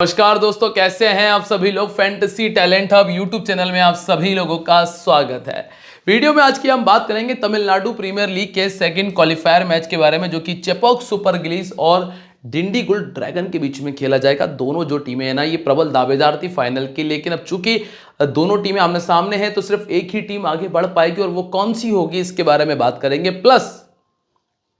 नमस्कार दोस्तों, कैसे हैं आप सभी लोग। Fantasy talent hub YouTube channel में आप सभी लोगों का स्वागत है। वीडियो में आज की हम बात करेंगे तमिलनाडु प्रीमियर लीग के सेकंड क्वालिफायर मैच के बारे में, जो कि चेपॉक सुपर गिल्स और डिंडीगुल ड्रैगन के बीच में खेला जाएगा। दोनों जो टीमें हैं ना, ये प्रबल दावेदार थी फाइनल की, लेकिन अब चूंकि दोनों टीमें आमने सामने हैं तो सिर्फ एक ही टीम आगे बढ़ पाएगी, और वो कौन सी होगी इसके बारे में बात करेंगे। प्लस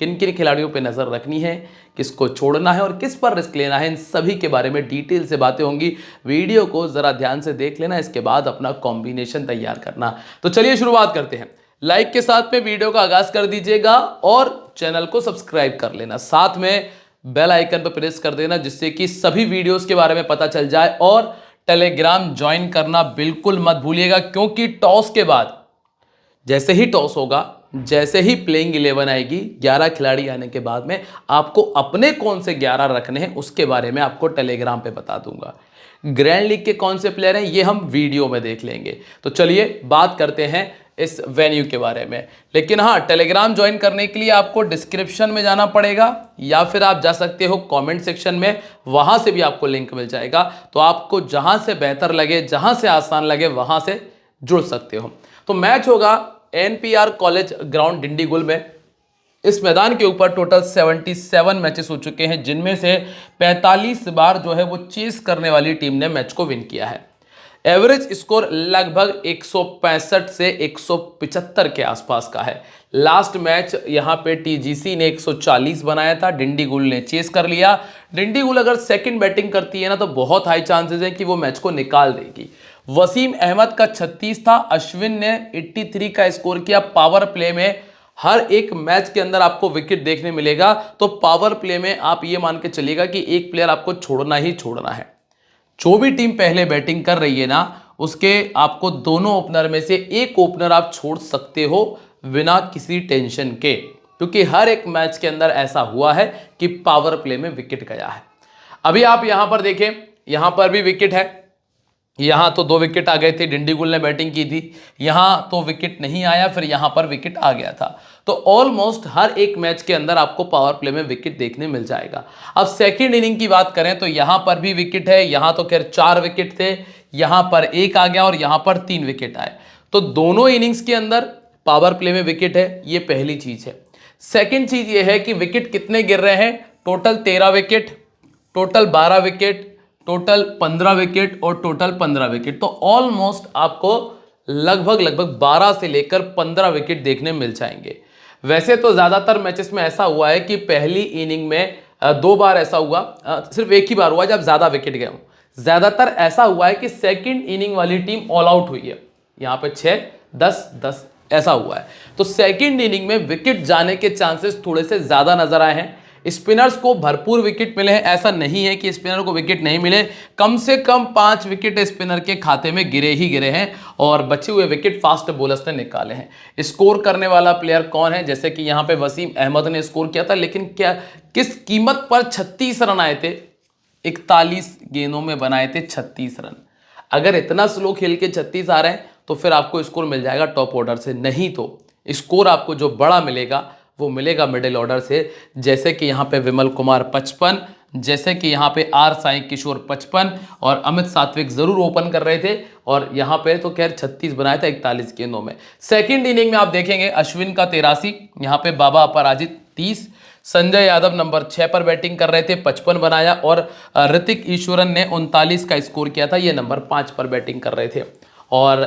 किन किन खिलाड़ियों पे नजर रखनी है, किसको छोड़ना है और किस पर रिस्क लेना है, इन सभी के बारे में डिटेल से बातें होंगी। वीडियो को जरा ध्यान से देख लेना, इसके बाद अपना कॉम्बिनेशन तैयार करना। तो चलिए शुरुआत करते हैं। लाइक के साथ में वीडियो का आगाज कर दीजिएगा और चैनल को सब्सक्राइब कर लेना, साथ में बेल आइकन पर प्रेस कर देना, जिससे कि सभी वीडियोस के बारे में पता चल जाए। और टेलीग्राम ज्वाइन करना बिल्कुल मत भूलिएगा, क्योंकि टॉस के बाद जैसे ही टॉस होगा, जैसे ही प्लेइंग 11 आएगी, 11 खिलाड़ी आने के बाद में आपको अपने कौन से 11 रखने हैं उसके बारे में आपको टेलीग्राम पे बता दूंगा। ग्रैंड लीग के कौन से प्लेयर हैं ये हम वीडियो में देख लेंगे। तो चलिए बात करते हैं इस वेन्यू के बारे में। लेकिन हाँ, टेलीग्राम ज्वाइन करने के लिए आपको डिस्क्रिप्शन में जाना पड़ेगा, या फिर आप जा सकते हो कमेंट सेक्शन में, वहां से भी आपको लिंक मिल जाएगा। तो आपको जहां से बेहतर लगे, जहां से आसान लगे, वहां से जुड़ सकते हो। तो मैच होगा एनपीआर कॉलेज ग्राउंड डिंडीगुल में। इस मैदान के ऊपर टोटल 77 मैचेस हो चुके हैं, जिनमें से 45 बार जो है वो चेस करने वाली टीम ने मैच को विन किया है। एवरेज स्कोर लगभग 165 से 175 के आसपास का है। लास्ट मैच यहां पे टीजीसी ने 140 बनाया था, डिंडीगुल ने चेस कर लिया। डिंडीगुल अगर सेकंड बैटिंग करती है ना, तो बहुत हाई चांसेस है कि वो मैच को निकाल देगी। वसीम अहमद का 36 था, अश्विन ने 83 का स्कोर किया। पावर प्ले में हर एक मैच के अंदर आपको विकेट देखने मिलेगा, तो पावर प्ले में आप ये मान के चलिएगा कि एक प्लेयर आपको छोड़ना ही छोड़ना है। जो भी टीम पहले बैटिंग कर रही है ना, उसके आपको दोनों ओपनर में से एक ओपनर आप छोड़ सकते हो बिना किसी टेंशन के, क्योंकि हर एक मैच के अंदर ऐसा हुआ है कि पावर प्ले में विकेट गया है। अभी आप यहां पर देखें, यहां पर भी विकेट है। यहां तो 2 विकेट आ गए थे, डिंडीगुल ने बैटिंग की थी। यहां तो विकेट नहीं आया, फिर यहां पर विकेट आ गया था। तो ऑलमोस्ट हर एक मैच के अंदर आपको पावर प्ले में विकेट देखने मिल जाएगा। अब सेकंड इनिंग की बात करें तो यहां पर भी विकेट है। यहां तो खैर 4 विकेट थे, यहां पर 1 आ गया और यहां पर 3 विकेट आए। तो दोनों इनिंग्स के अंदर पावर प्ले में विकेट है, ये पहली चीज है। सेकेंड चीज ये है कि विकेट कितने गिर रहे हैं। Total 13 wicket, total 12 wicket, total 15 wicket और टोटल 15 विकेट। तो ऑलमोस्ट आपको लगभग 12 से लेकर 15 विकेट देखने मिल जाएंगे। वैसे तो ज्यादातर मैचेस में ऐसा हुआ है कि पहली इनिंग में 2 बार ऐसा हुआ, सिर्फ एक ही बार हुआ जब ज्यादा विकेट गए हों। ज्यादातर ऐसा हुआ है कि सेकंड इनिंग वाली टीम ऑल आउट हुई है। यहां पे 6, 10, 10 ऐसा हुआ है। तो सेकंड इनिंग में विकेट जाने के चांसेस थोड़े से ज्यादा नजर आए हैं। स्पिनर्स को भरपूर विकेट मिले हैं, ऐसा नहीं है कि स्पिनर को विकेट नहीं मिले। कम से कम 5 विकेट स्पिनर के खाते में गिरे ही गिरे हैं, और बचे हुए विकेट फास्ट बॉलर्स ने निकाले हैं। स्कोर करने वाला प्लेयर कौन है, जैसे कि यहां पे वसीम अहमद ने स्कोर किया था, लेकिन क्या किस कीमत पर 36 रन आए थे। 41 गेंदों में बनाए थे 36 रन। अगर इतना स्लो खेल के 36 आ रहे हैं तो फिर आपको स्कोर मिल जाएगा टॉप ऑर्डर से, नहीं तो स्कोर आपको जो बड़ा मिलेगा वो मिलेगा मिडिल ऑर्डर से। जैसे कि यहाँ पे विमल कुमार 55, जैसे कि यहाँ पे आर साई किशोर 55, और अमित सात्विक जरूर ओपन कर रहे थे, और यहाँ पे तो खैर 36 बनाया था 41 गेंदों में। सेकंड इनिंग में आप देखेंगे अश्विन का 83, यहाँ पे बाबा अपराजित 30, संजय यादव नंबर 6 पर बैटिंग कर रहे थे, 55 बनाया, और ऋतिक ईश्वरन ने 39 का स्कोर किया था, ये नंबर 5 पर बैटिंग कर रहे थे। और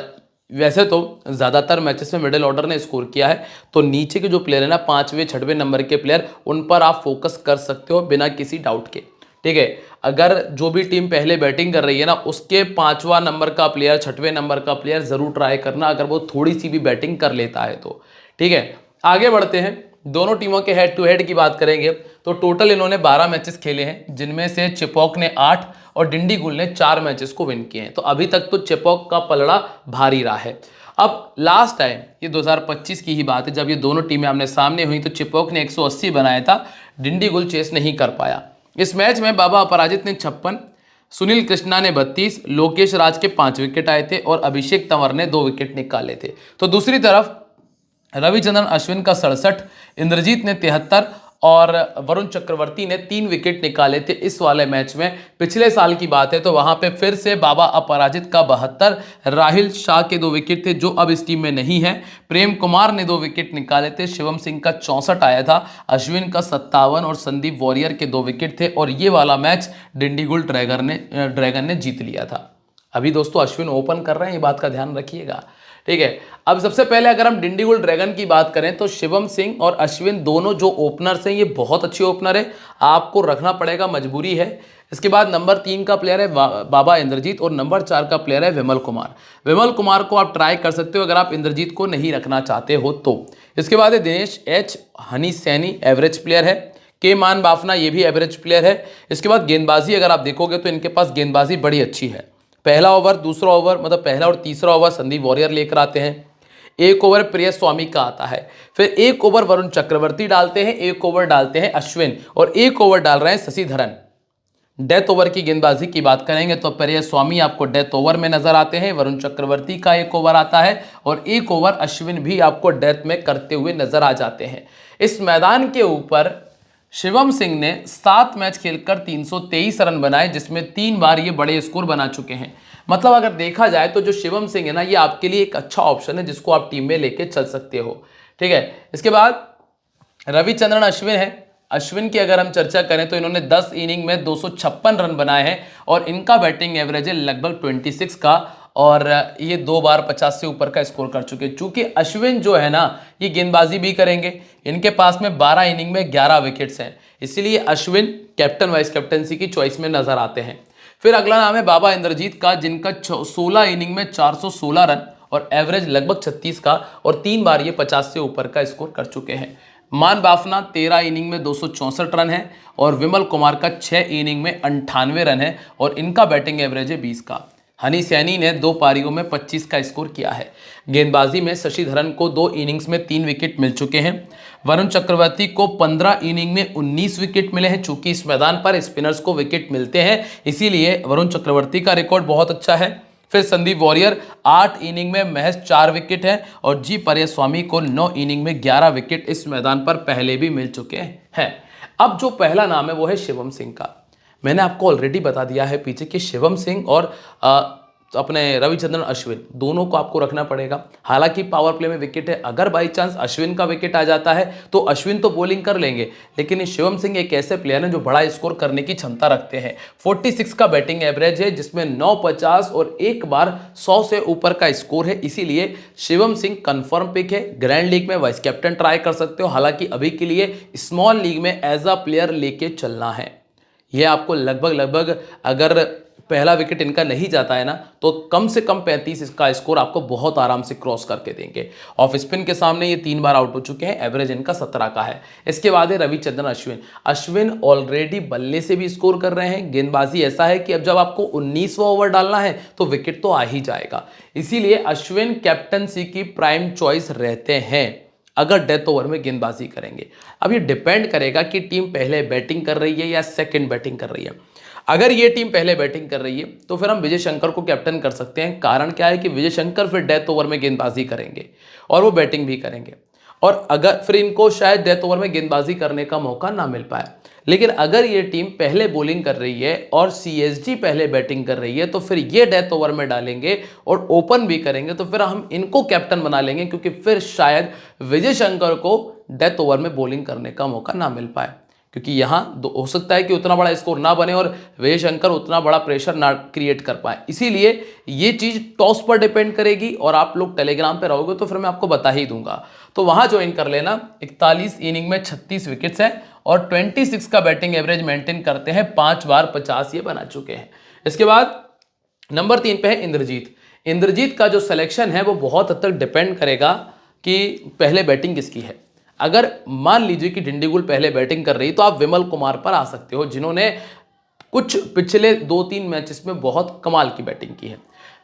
वैसे तो ज़्यादातर मैचेस में मिडिल ऑर्डर ने स्कोर किया है, तो नीचे के जो प्लेयर है ना, 5वें 6वें नंबर के प्लेयर, उन पर आप फोकस कर सकते हो बिना किसी डाउट के। ठीक है, अगर जो भी टीम पहले बैटिंग कर रही है ना, उसके 5वां नंबर का प्लेयर, 6वें नंबर का प्लेयर जरूर ट्राई करना, अगर वो थोड़ी सी भी बैटिंग कर लेता है तो। ठीक है, आगे बढ़ते हैं। दोनों टीमों के हेड टू हेड की बात करेंगे तो टोटल इन्होंने 12 मैचेस खेले हैं, जिनमें से चेपॉक ने 8 और डिंडीगुल ने 4 मैचेस को विन किए हैं। तो अभी तक तो चेपॉक का पलड़ा भारी रहा है। अब लास्ट टाइम ये 2025 की ही बात है, जब ये दोनों टीमें आमने सामने हुई तो चेपॉक ने 180 बनाया था, डिंडीगुल चेस नहीं कर पाया। इस मैच में बाबा अपराजित ने 56, सुनील कृष्णा ने 32, लोकेश राज के 5 विकेट आए थे, और अभिषेक तंवर ने 2 विकेट निकाले थे। तो दूसरी तरफ रविचंद्रन अश्विन का 67, इंद्रजीत ने 73 और वरुण चक्रवर्ती ने 3 विकेट निकाले थे इस वाले मैच में। पिछले साल की बात है तो वहां पे फिर से बाबा अपराजित का 72, राहिल शाह के 2 विकेट थे जो अब इस टीम में नहीं है। प्रेम कुमार ने 2 विकेट निकाले थे, शिवम सिंह का 64 आया था, अश्विन का 57 और संदीप वॉरियर के 2 विकेट थे। और ये वाला मैच डिंडीगुल ड्रैगन ने जीत लिया था। अभी दोस्तों अश्विन ओपन कर रहे हैं, ये बात का ध्यान रखिएगा, ठीक है। अब सबसे पहले अगर हम डिंडीगुल ड्रैगन की बात करें तो शिवम सिंह और अश्विन दोनों जो ओपनर्स हैं ये बहुत अच्छे ओपनर है, आपको रखना पड़ेगा, मजबूरी है। इसके बाद नंबर 3 का प्लेयर है बाबा इंद्रजीत और नंबर 4 का प्लेयर है विमल कुमार। विमल कुमार को आप ट्राई कर सकते हो अगर आप इंद्रजीत को नहीं रखना चाहते हो तो। इसके बाद है Dinesh H, Honey Saini average player है, के मान बाफना ये भी एवरेज प्लेयर है। इसके बाद गेंदबाजी अगर आप देखोगे तो इनके पास गेंदबाजी बड़ी अच्छी है। पहला ओवर, दूसरा ओवर, मतलब पहला और तीसरा ओवर संदीप वॉरियर लेकर आते हैं। 1 ओवर प्रिय स्वामी का आता है, फिर 1 ओवर वरुण चक्रवर्ती डालते हैं, 1 ओवर डालते हैं अश्विन और 1 ओवर डाल रहे हैं शशिधरन। डेथ ओवर की गेंदबाजी की बात करेंगे तो प्रिय स्वामी आपको डेथ ओवर में नजर आते हैं, वरुण चक्रवर्ती का 1 ओवर आता है और 1 ओवर अश्विन भी आपको डेथ में करते हुए नजर आ जाते हैं। इस मैदान के ऊपर शिवम सिंह ने 7 मैच खेलकर 323 रन बनाए, जिसमें 3 बार ये बड़े स्कोर बना चुके हैं। मतलब अगर देखा जाए तो जो शिवम सिंह है ना, ये आपके लिए एक अच्छा ऑप्शन है जिसको आप टीम में लेके चल सकते हो, ठीक है। इसके बाद रविचंद्रन अश्विन है। अश्विन की अगर हम चर्चा करें तो इन्होंने 10 इनिंग में 256 रन बनाए हैं और इनका बैटिंग एवरेज है लगभग 26 का और ये 2 बार 50 से ऊपर का स्कोर कर चुके हैं। चूंकि अश्विन जो है ना ये गेंदबाजी भी करेंगे, इनके पास में 12 इनिंग में 11 विकेट्स हैं, इसीलिए अश्विन कैप्टन वाइस कैप्टनसी की चॉइस में नजर आते हैं। फिर अगला नाम है बाबा इंद्रजीत का, जिनका 16 इनिंग में 416 रन और एवरेज लगभग 36 का और 3 बार ये 50 से ऊपर का स्कोर कर चुके हैं। मान बाफना 13 इनिंग में 264 रन है और विमल कुमार का 6 इनिंग में 98 रन है और इनका बैटिंग एवरेज है 20 का। हनी सैनी ने 2 पारियों में 25 का स्कोर किया है। गेंदबाजी में शशिधरन को 2 इनिंग्स में 3 विकेट मिल चुके हैं। वरुण चक्रवर्ती को 15 इनिंग में 19 विकेट मिले हैं। चूंकि इस मैदान पर स्पिनर्स को विकेट मिलते हैं इसीलिए वरुण चक्रवर्ती का रिकॉर्ड बहुत अच्छा है। फिर संदीप वॉरियर 8 इनिंग में महज 4 विकेट है और जी पर्यस्वामी को 9 इनिंग में 11 विकेट इस मैदान पर पहले भी मिल चुके हैं। अब जो पहला नाम है वो है शिवम सिंह का। मैंने आपको ऑलरेडी बता दिया है पीछे कि शिवम सिंह और अपने रविचंद्रन अश्विन दोनों को आपको रखना पड़ेगा। हालांकि पावर प्ले में विकेट है, अगर बाई चांस अश्विन का विकेट आ जाता है तो अश्विन तो बॉलिंग कर लेंगे, लेकिन शिवम सिंह एक ऐसे प्लेयर हैं जो बड़ा स्कोर करने की क्षमता रखते हैं। 46 का बैटिंग एवरेज है जिसमें 9, 50 और 1 बार 100 से ऊपर का स्कोर है, इसीलिए शिवम सिंह कंफर्म पिक है। ग्रैंड लीग में वाइस कैप्टन ट्राई कर सकते हो, हालांकि अभी के लिए स्मॉल लीग में एज अ प्लेयर लेके चलना है। यह आपको लगभग अगर पहला विकेट इनका नहीं जाता है ना तो कम से कम 35 इसका स्कोर आपको बहुत आराम से क्रॉस करके देंगे। ऑफ स्पिन के सामने ये 3 बार आउट हो चुके हैं, एवरेज इनका 17 का है। इसके बाद है रविचंद्रन अश्विन। अश्विन ऑलरेडी बल्ले से भी स्कोर कर रहे हैं। गेंदबाजी ऐसा है कि अब जब आपको 19वां ओवर डालना है तो विकेट तो आ ही जाएगा, इसीलिए अश्विन कैप्टनसी की प्राइम चॉइस रहते हैं अगर डेथ ओवर में गेंदबाजी करेंगे। अब ये डिपेंड करेगा कि टीम पहले बैटिंग कर रही है या सेकंड बैटिंग कर रही है। अगर ये टीम पहले बैटिंग कर रही है तो फिर हम विजय शंकर को कैप्टन कर सकते हैं। कारण क्या है कि विजय शंकर फिर डेथ ओवर में गेंदबाजी करेंगे और वो बैटिंग भी करेंगे, और अगर फिर इनको शायद डेथ ओवर में गेंदबाजी करने का मौका ना मिल पाए। लेकिन अगर ये टीम पहले बॉलिंग कर रही है और सीएसजी पहले बैटिंग कर रही है तो फिर ये डेथ ओवर में डालेंगे और ओपन भी करेंगे, तो फिर हम इनको कैप्टन बना लेंगे, क्योंकि फिर शायद विजय शंकर को डेथ ओवर में बॉलिंग करने का मौका ना मिल पाए। क्योंकि यहाँ हो सकता है कि उतना बड़ा स्कोर ना बने और विजय शंकर उतना बड़ा प्रेशर ना क्रिएट कर पाए, इसीलिए ये चीज़ टॉस पर डिपेंड करेगी। और आप लोग टेलीग्राम पे रहोगे तो फिर मैं आपको बता ही दूंगा, तो वहाँ ज्वाइन कर लेना। 41 इनिंग में 36 विकेट्स हैं और 26 का बैटिंग एवरेज मेंटेन करते हैं, 5 बार 50 ये बना चुके हैं। इसके बाद नंबर 3 पे है इंद्रजीत। इंद्रजीत का जो सिलेक्शन है वो बहुत हद तक डिपेंड करेगा कि पहले बैटिंग किसकी है। अगर मान लीजिए कि डिंडीगुल पहले बैटिंग कर रही तो आप विमल कुमार पर आ सकते हो, जिन्होंने कुछ पिछले 2-3 मैचेस में बहुत कमाल की बैटिंग की है।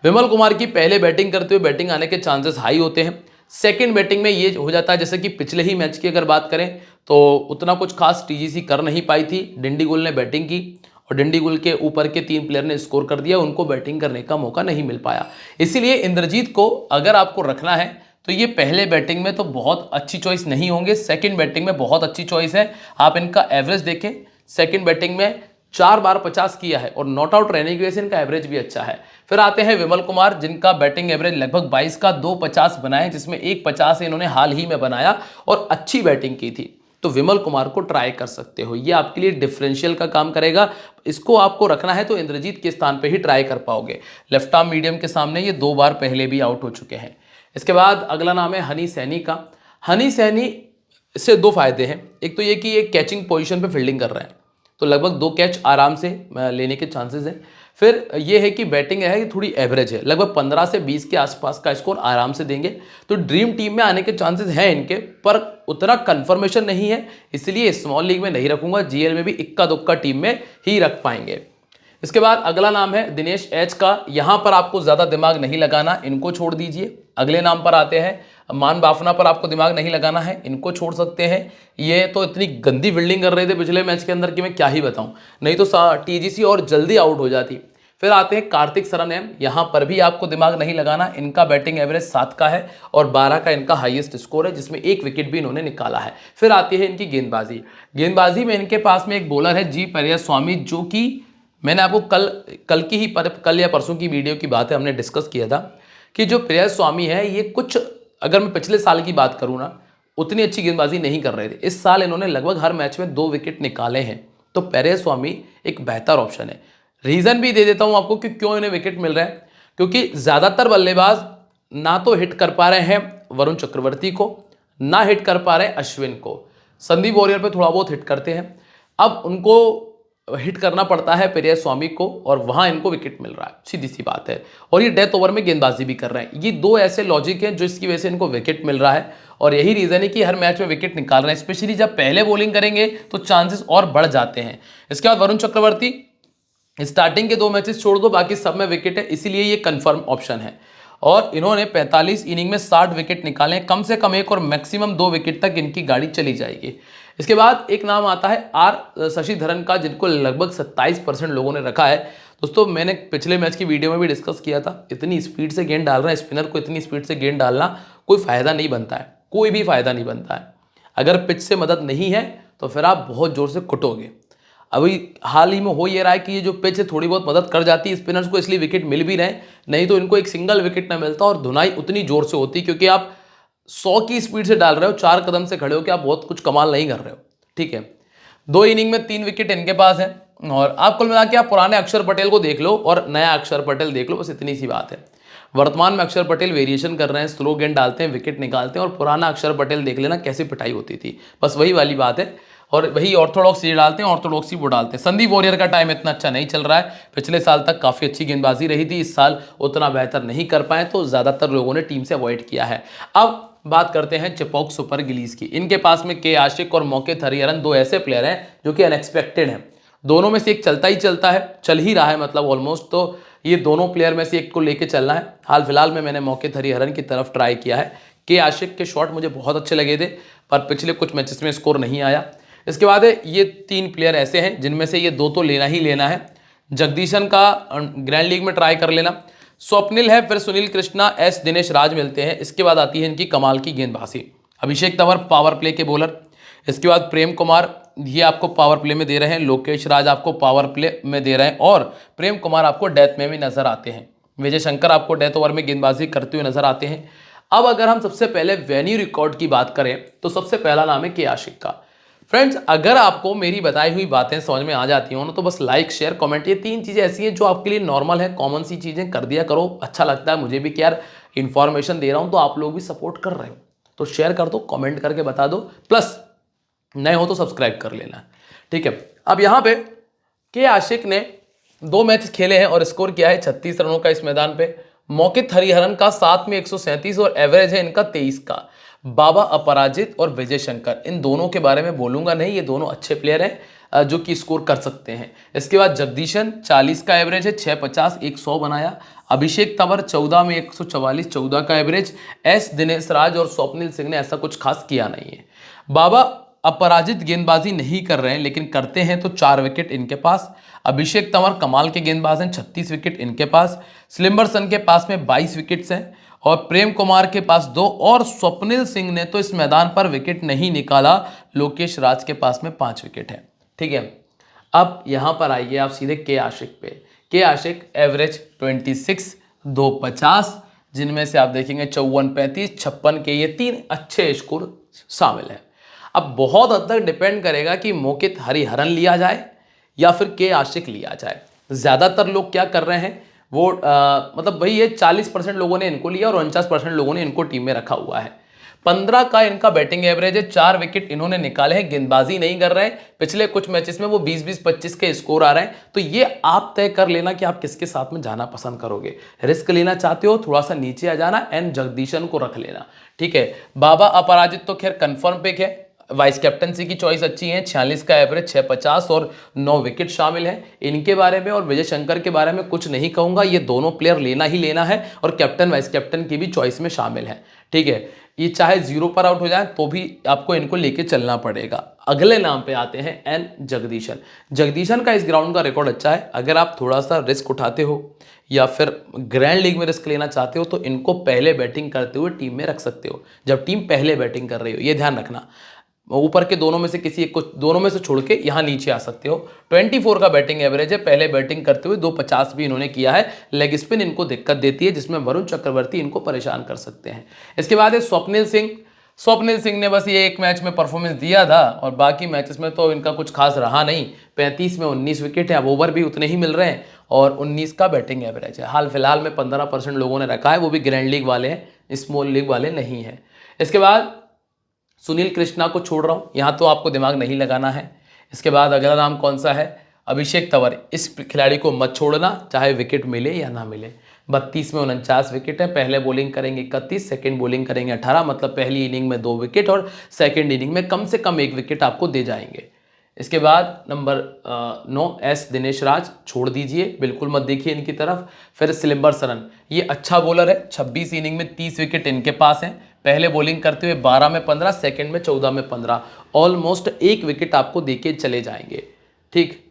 विमल कुमार की पहले बैटिंग करते हुए बैटिंग आने के चांसेस हाई होते हैं। सेकंड बैटिंग में ये हो जाता है, जैसे कि पिछले ही मैच की अगर बात करें तो उतना कुछ खास टीजीसी कर नहीं पाई थी। डिंडीगुल ने बैटिंग की और डिंडीगुल के ऊपर के 3 प्लेयर ने स्कोर कर दिया, उनको बैटिंग करने का मौका नहीं मिल पाया। इसीलिए इंद्रजीत को अगर आपको रखना है तो ये पहले बैटिंग में तो बहुत अच्छी चॉइस नहीं होंगे, सेकंड बैटिंग में बहुत अच्छी चॉइस है। आप इनका एवरेज देखें, सेकंड बैटिंग में 4 बार 50 किया है और नॉट आउट रहने की वजह से इनका एवरेज भी अच्छा है। फिर आते हैं विमल कुमार, जिनका बैटिंग एवरेज लगभग 22 का 2 50 बनाए, जिसमें एक 50 इन्होंने हाल ही में बनाया और अच्छी बैटिंग की थी। तो विमल कुमार को ट्राई कर सकते हो, ये आपके लिए डिफरेंशियल का काम करेगा। इसको आपको रखना है तो इंद्रजीत के स्थान पे ही ट्राई कर पाओगे। लेफ्ट आर्म मीडियम के सामने ये 2 बार पहले भी आउट हो चुके हैं। इसके बाद अगला नाम है हनी सैनी का। हनी सैनी से 2 फायदे हैं, एक तो ये कि ये कैचिंग पोजीशन पे फील्डिंग कर रहे हैं, तो लगभग 2 कैच आराम से लेने के चांसेस हैं। फिर ये है कि बैटिंग है कि थोड़ी एवरेज है, लगभग 15 से 20 के आसपास का स्कोर आराम से देंगे। तो ड्रीम टीम में आने के चांसेस हैं इनके, पर उतना कंफर्मेशन नहीं है, इसलिए स्मॉल लीग में नहीं रखूंगा, जीएल में भी इक्का दुक्का टीम में ही रख पाएंगे। इसके बाद अगला नाम है दिनेश एच का। यहां पर आपको ज्यादा दिमाग नहीं लगाना, इनको छोड़ दीजिए। अगले नाम पर आते हैं मान बाफना, पर आपको दिमाग नहीं लगाना है, इनको छोड़ सकते हैं। ये तो इतनी गंदी फील्डिंग कर रहे थे पिछले मैच के अंदर कि मैं क्या ही बताऊं, नहीं तो टीजीसी और जल्दी आउट हो जाती। फिर आते हैं कार्तिक सरनैम, यहां पर भी आपको दिमाग नहीं लगाना, इनका बैटिंग एवरेज 7 का है और 12 का इनका हाईएस्ट स्कोर है, जिसमें 1 विकेट भी इन्होंने निकाला है। फिर आती है इनकी गेंदबाजी। गेंदबाजी में इनके पास में एक बॉलर है जी पेरियास्वामी, जो कि मैंने आपको कल या परसों की वीडियो की बात है, हमने डिस्कस किया था कि जो पेरियास्वामी है ये कुछ, अगर मैं पिछले साल की बात करूं ना, उतनी अच्छी गेंदबाजी नहीं कर रहे थे। इस साल इन्होंने लगभग हर मैच में 2 विकेट निकाले हैं, तो पेरियास्वामी एक बेहतर ऑप्शन है। रीजन भी दे देता हूं आपको कि क्यों इन्हें विकेट मिल रहा है, क्योंकि ज्यादातर बल्लेबाज ना तो हिट कर पा रहे हैं वरुण चक्रवर्ती को, ना हिट कर पा रहे हैं अश्विन को। संदीप वॉरियर पे थोड़ा बहुत हिट करते हैं, अब उनको हिट करना पड़ता है पेरियास्वामी को और वहां इनको विकेट मिल रहा है, सीधी सी बात है। और ये डेथ ओवर में गेंदबाजी भी कर रहे हैं। ये 2 ऐसे लॉजिक हैं जिसकी वजह से इनको विकेट मिल रहा है और यही रीजन है कि हर मैच में विकेट निकाल रहे हैं। स्पेशली जब पहले बॉलिंग करेंगे तो चांसेस और बढ़ जाते हैं। इसके बाद वरुण चक्रवर्ती, स्टार्टिंग के 2 मैचेस छोड़ दो, बाकी सब में विकेट है, इसीलिए ये कंफर्म ऑप्शन है। और इन्होंने 45 इनिंग में 60 विकेट निकाले, कम से कम 1 और मैक्सिमम 2 विकेट तक इनकी गाड़ी चली जाएगी। इसके बाद एक नाम आता है आर शशिधरन का, जिनको लगभग 27% लोगों ने रखा है। दोस्तों मैंने पिछले मैच की वीडियो में भी डिस्कस किया था, इतनी स्पीड से गेंद डाल रहे हैं, स्पिनर को इतनी स्पीड से गेंद डालना कोई फायदा नहीं बनता है, कोई भी फायदा नहीं बनता है। अगर पिच से मदद नहीं है तो फिर आप बहुत जोर से कुटोगे। अभी हाल ही में हो ये रहा है कि ये जो पिच है थोड़ी बहुत मदद कर जाती है स्पिनर्स को, इसलिए विकेट मिल भी रहे, नहीं तो इनको एक सिंगल विकेट ना मिलता। और धुनाई उतनी जोर से होती क्योंकि आप 100 की स्पीड से डाल रहे हो, 4 कदम से खड़े हो कि आप बहुत कुछ कमाल नहीं कर रहे हो, ठीक है। 2 इनिंग में 3 विकेट इनके पास है। और आप कुल मिला के आप पुराने अक्षर पटेल को देख लो और नया अक्षर पटेल देख लो, बस इतनी सी बात है। वर्तमान में अक्षर पटेल वेरिएशन कर रहे हैं, स्लो गेंद डालते हैं, विकेट निकालते हैं, और पुराना अक्षर पटेल देख लेना कैसे पिटाई होती थी, बस वही वाली बात है। और वही ऑर्थोडॉक्स ये डालते हैं, ऑर्थोडॉक्स ही वो डालते हैं। संदीप वॉरियर का टाइम इतना अच्छा नहीं चल रहा है, पिछले साल तक काफ़ी अच्छी गेंदबाजी रही थी, इस साल उतना बेहतर नहीं कर पाए, तो ज़्यादातर लोगों ने टीम से अवॉइड किया है। अब बात करते हैं चेपॉक सुपर गिलीज की। इनके पास में के आशिक और मोकेत हरिहरन 2 ऐसे प्लेयर हैं जो कि अनएक्सपेक्टेड हैं। दोनों में से एक चलता ही चलता है, चल ही रहा है मतलब ऑलमोस्ट, तो ये दोनों प्लेयर में से एक को लेके चलना है। हाल फिलहाल में मैंने मोकेत हरिहरन की तरफ ट्राई किया है। के आशिक के शॉट मुझे बहुत अच्छे लगे थे, पर पिछले कुछ मैचेस में स्कोर नहीं आया। इसके बाद ये 3 प्लेयर ऐसे हैं जिनमें से ये 2 तो लेना ही लेना है। जगदीशन का ग्रैंड लीग में ट्राई कर लेना, स्वप्निल है, फिर सुनील कृष्णा, एस दिनेश राज मिलते हैं। इसके बाद आती है इनकी कमाल की गेंदबाजी। अभिषेक तंवर पावर प्ले के बॉलर, इसके बाद प्रेम कुमार ये आपको पावर प्ले में दे रहे हैं, लोकेश राज आपको पावर प्ले में दे रहे हैं, और प्रेम कुमार आपको डेथ में भी नजर आते हैं। विजय शंकर आपको डेथ ओवर में गेंदबाजी करते हुए नजर आते हैं। अब अगर हम सबसे पहले वेन्यू रिकॉर्ड की बात करें तो सबसे पहला नाम है के आशिक का। फ्रेंड्स, अगर आपको मेरी बताई हुई बातें समझ में आ जाती हो ना, तो बस लाइक शेयर कमेंट, ये 3 चीज़ें ऐसी हैं जो आपके लिए नॉर्मल है, कॉमन सी चीज़ें कर दिया करो। अच्छा लगता है मुझे भी कि यार इन्फॉर्मेशन दे रहा हूँ तो आप लोग भी सपोर्ट कर रहे हो, तो शेयर कर दो, कमेंट करके बता दो, प्लस नए हो तो सब्सक्राइब कर लेना, ठीक है। अब यहाँ पे के आशिक ने 2 मैच खेले हैं और स्कोर किया है 36 रनों का इस मैदान पे। मोकित हरिहरन का 7 में 137 और एवरेज है इनका 23 का। बाबा अपराजित और विजय शंकर, इन दोनों के बारे में बोलूंगा नहीं, ये दोनों अच्छे प्लेयर हैं जो कि स्कोर कर सकते हैं। इसके बाद जगदीशन 40 का एवरेज है, 650 100 बनाया। अभिषेक तंवर 14 में 144 14 का एवरेज। एस दिनेश राज और स्वप्निल सिंह ने ऐसा कुछ खास किया नहीं है। बाबा अपराजित गेंदबाजी नहीं कर रहे हैं, लेकिन करते हैं तो 4 विकेट इनके पास। अभिषेक तंवर कमाल के गेंदबाज हैं, 36 विकेट इनके पास। स्लिम्बरसन के पास में 22 विकेट्स हैं और प्रेम कुमार के पास 2 और स्वप्निल सिंह ने तो इस मैदान पर विकेट नहीं निकाला। लोकेश राज के पास में 5 विकेट है। ठीक है, अब यहां पर आइए आप सीधे के आशिक पे। के आशिक एवरेज 26, 250, जिनमें से आप देखेंगे 54, 35, 56 के ये 3 अच्छे स्कोर शामिल है। अब बहुत हद तक डिपेंड करेगा कि मोकित हरिहरन लिया जाए या फिर के आशिक लिया जाए। ज़्यादातर लोग क्या कर रहे हैं, वो मतलब भाई ये 40% लोगों ने इनको लिया और 49% लोगों ने इनको टीम में रखा हुआ है। 15 का इनका बैटिंग एवरेज है, 4 विकेट इन्होंने निकाले हैं, गेंदबाजी नहीं कर रहे हैं। पिछले कुछ मैचेस में वो 20-20, 25 के स्कोर आ रहे हैं। तो ये आप तय कर लेना कि आप किसके साथ में जाना पसंद करोगे। रिस्क लेना चाहते हो, थोड़ा सा नीचे आ जाना, एंड जगदीशन को रख लेना। ठीक है, बाबा अपराजित तो खैर कंफर्म पिक है। वाइस कैप्टनसी की चॉइस अच्छी है, 46 का एवरेज, 650 और 9 विकेट शामिल है। इनके बारे में और विजय शंकर के बारे में कुछ नहीं कहूंगा, ये दोनों प्लेयर लेना ही लेना है और कैप्टन वाइस कैप्टन की भी चॉइस में शामिल है। ठीक है, ये चाहे 0 पर आउट हो जाए तो भी आपको इनको लेके चलना पड़ेगा। अगले नाम पे आते हैं एन जगदीशन। जगदीशन का इस ग्राउंड का रिकॉर्ड अच्छा है। अगर आप थोड़ा सा रिस्क उठाते हो या फिर ग्रैंड लीग में रिस्क लेना चाहते हो तो इनको पहले बैटिंग करते हुए टीम में रख सकते हो, जब टीम पहले बैटिंग कर रही हो। ये ध्यान रखना, ऊपर के दोनों में से किसी एक को, दोनों में से छोड़ के यहाँ नीचे आ सकते हो। 24 का बैटिंग एवरेज है, पहले बैटिंग करते हुए 250 भी इन्होंने किया है। लेग स्पिन इनको दिक्कत देती है, जिसमें वरुण चक्रवर्ती इनको परेशान कर सकते हैं। इसके बाद है स्वप्निल सिंह। स्वप्निल सिंह ने बस ये एक मैच में परफॉर्मेंस दिया था और बाकी मैचेस में तो इनका कुछ खास रहा नहीं। 35 में 19 विकेट है, अब ओवर भी उतने ही मिल रहे हैं और 19 का बैटिंग एवरेज है। हाल फिलहाल में 15% लोगों ने रखा है, वो भी ग्रैंड लीग वाले हैं, स्मॉल लीग वाले नहीं है। इसके बाद सुनील कृष्णा को छोड़ रहा हूँ, यहाँ तो आपको दिमाग नहीं लगाना है। इसके बाद अगला नाम कौन सा है, अभिषेक तंवर। इस खिलाड़ी को मत छोड़ना, चाहे विकेट मिले या ना मिले। 32 में 49 विकेट है, पहले बॉलिंग करेंगे 31, सेकेंड बॉलिंग करेंगे 18, मतलब पहली इनिंग में 2 विकेट और सेकेंड इनिंग में कम से कम 1 विकेट आपको दे जाएंगे। इसके बाद नंबर 9 एस दिनेश राज, छोड़ दीजिए, बिल्कुल मत देखिए इनकी तरफ। फिर सिलंबर सरन, ये अच्छा बॉलर है, 26 इनिंग में 30 विकेट इनके पास हैं। पहले बॉलिंग करते हुए 12 में 15, सेकंड में 14 में 15, ऑलमोस्ट 1 विकेट आपको देके चले जाएंगे। ठीक,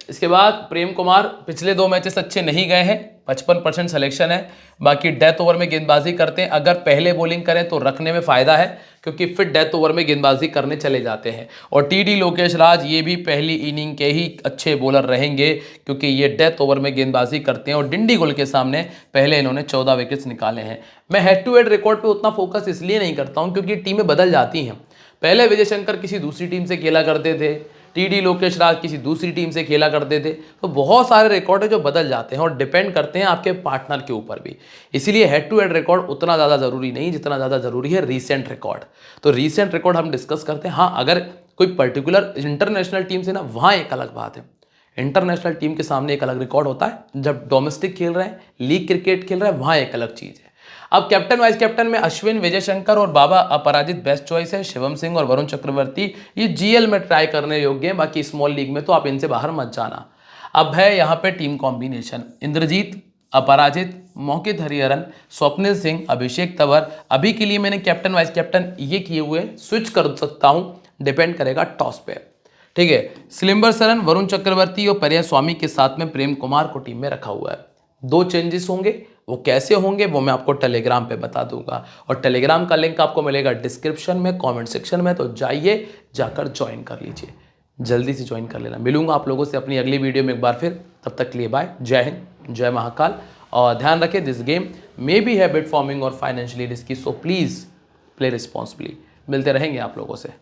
इसके बाद प्रेम कुमार, पिछले 2 मैचेस अच्छे नहीं गए हैं, 55% सिलेक्शन है। बाकी डेथ ओवर में गेंदबाजी करते हैं, अगर पहले बॉलिंग करें तो रखने में फ़ायदा है क्योंकि फिर डेथ ओवर में गेंदबाजी करने चले जाते हैं। और टीडी लोकेश राज, ये भी पहली इनिंग के ही अच्छे बॉलर रहेंगे क्योंकि ये डेथ ओवर में गेंदबाजी करते हैं और डिंडीगुल के सामने पहले इन्होंने 14 विकेट्स निकाले हैं। मैं हेड टू हेड रिकॉर्ड पर उतना फोकस इसलिए नहीं करता हूँ क्योंकि टीमें बदल जाती हैं। पहले विजय शंकर किसी दूसरी टीम से खेला करते थे, टीडी लोकेश राज किसी दूसरी टीम से खेला करते थे, तो बहुत सारे रिकॉर्ड है जो बदल जाते हैं और डिपेंड करते हैं आपके पार्टनर के ऊपर भी। इसीलिए हेड टू हेड रिकॉर्ड उतना ज़्यादा ज़रूरी नहीं जितना ज़्यादा ज़रूरी है रीसेंट रिकॉर्ड। तो रीसेंट रिकॉर्ड हम डिस्कस करते हैं। हाँ, अगर कोई पर्टिकुलर इंटरनेशनल टीम से ना, वहाँ एक अलग बात है। इंटरनेशनल टीम के सामने एक अलग रिकॉर्ड होता है, जब डोमेस्टिक खेल रहे हैं, लीग क्रिकेट खेल रहे हैं, वहाँ एक अलग चीज़ है। अब कैप्टन वाइस कैप्टन में अश्विन, विजय शंकर और बाबा अपराजित बेस्ट चॉइस है। शिवम सिंह और वरुण चक्रवर्ती ये जीएल में ट्राई करने योग्य हैं, बाकी स्मॉल लीग में तो आप इनसे बाहर मत जाना। अब है यहाँ पे टीम कॉम्बिनेशन, इंद्रजीत, अपराजित, मोहित हरिहरन, स्वप्निल सिंह, अभिषेक तंवर। अभी के लिए मैंने कैप्टन वाइस कैप्टन ये किए हुए, स्विच कर सकता हूँ, डिपेंड करेगा टॉस पे। ठीक है, सिलंबर सरन, वरुण चक्रवर्ती और पर्या स्वामी के साथ में प्रेम कुमार को टीम में रखा हुआ है। 2 चेंजेस होंगे, वो कैसे होंगे वो मैं आपको टेलीग्राम पे बता दूंगा और टेलीग्राम का लिंक आपको मिलेगा डिस्क्रिप्शन में, कमेंट सेक्शन में, तो जाइए, जाकर ज्वाइन कर लीजिए, जल्दी से ज्वाइन कर लेना। मिलूंगा आप लोगों से अपनी अगली वीडियो में एक बार फिर, तब तक के लिए बाय, जय हिंद, जय महाकाल। और ध्यान रखें, this game may be habit forming और financially risky, so please play responsibly. मिलते रहेंगे आप लोगों से।